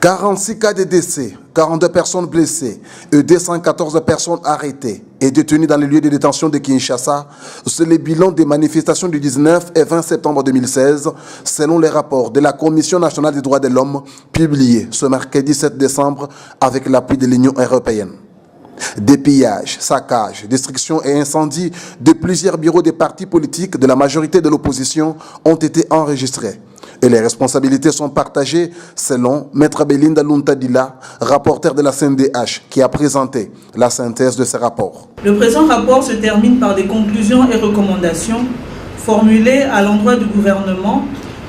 46 cas de décès, 42 personnes blessées et 214 personnes arrêtées et détenues dans les lieux de détention de Kinshasa. C'est le bilan des manifestations du 19 et 20 septembre 2016, selon les rapports de la Commission nationale des droits de l'homme publiés ce mercredi 7 décembre avec l'appui de l'Union européenne. Des pillages, saccages, destructions et incendies de plusieurs bureaux des partis politiques de la majorité de l'opposition ont été enregistrés. Et les responsabilités sont partagées selon Maître Belinda Luntadila, rapporteur de la CNDH, qui a présenté la synthèse de ce rapport. Le présent rapport se termine par des conclusions et recommandations formulées à l'endroit du gouvernement,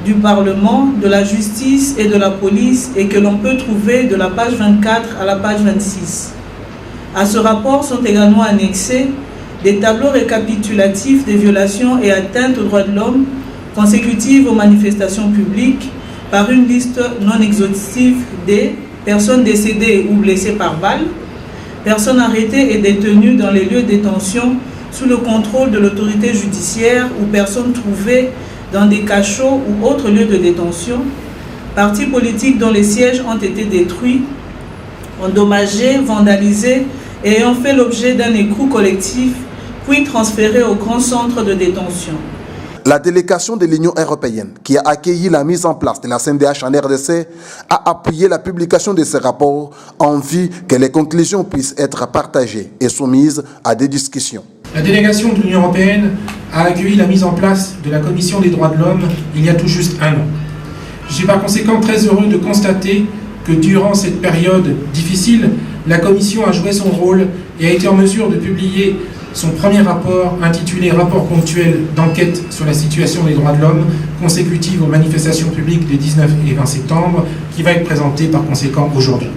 du Parlement, de la justice et de la police et que l'on peut trouver de la page 24 à la page 26. À ce rapport sont également annexés des tableaux récapitulatifs des violations et atteintes aux droits de l'homme consécutives aux manifestations publiques par une liste non exhaustive des personnes décédées ou blessées par balle, personnes arrêtées et détenues dans les lieux de détention sous le contrôle de l'autorité judiciaire ou personnes trouvées dans des cachots ou autres lieux de détention, partis politiques dont les sièges ont été détruits, endommagés, vandalisés et ayant fait l'objet d'un écrou collectif, puis transférés au grand centre de détention. La délégation de l'Union européenne, qui a accueilli la mise en place de la CNDH en RDC, a appuyé la publication de ce rapport en vue que les conclusions puissent être partagées et soumises à des discussions. La délégation de l'Union européenne a accueilli la mise en place de la Commission des droits de l'homme il y a tout juste un an. Je suis par conséquent très heureux de constater que durant cette période difficile, la Commission a joué son rôle et a été en mesure de publier son premier rapport intitulé « Rapport ponctuel d'enquête sur la situation des droits de l'homme consécutive aux manifestations publiques des 19 et 20 septembre » qui va être présenté par conséquent aujourd'hui.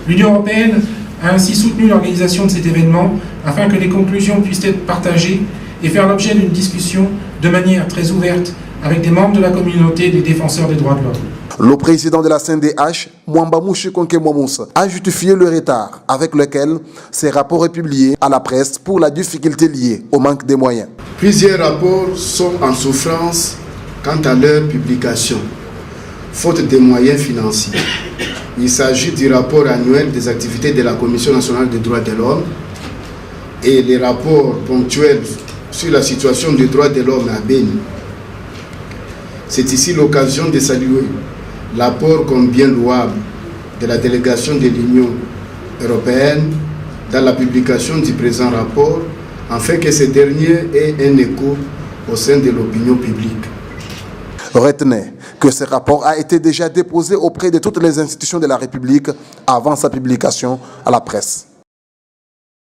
L'Union européenne a ainsi soutenu l'organisation de cet événement afin que les conclusions puissent être partagées et faire l'objet d'une discussion de manière très ouverte avec des membres de la communauté des défenseurs des droits de l'homme. Le président de la CNDH, Mwamba Mouchikonke Mwamoussa, a justifié le retard avec lequel ces rapports est publié à la presse pour la difficulté liée au manque de moyens. Plusieurs rapports sont en souffrance quant à leur publication, faute de moyens financiers. Il s'agit du rapport annuel des activités de la Commission nationale des droits de l'homme et les rapports ponctuels sur la situation des droits de l'homme à Beni. C'est ici l'occasion de saluer l'apport combien louable de la délégation de l'Union européenne dans la publication du présent rapport, afin que ce dernier ait un écho au sein de l'opinion publique. Retenez que ce rapport a été déjà déposé auprès de toutes les institutions de la République avant sa publication à la presse.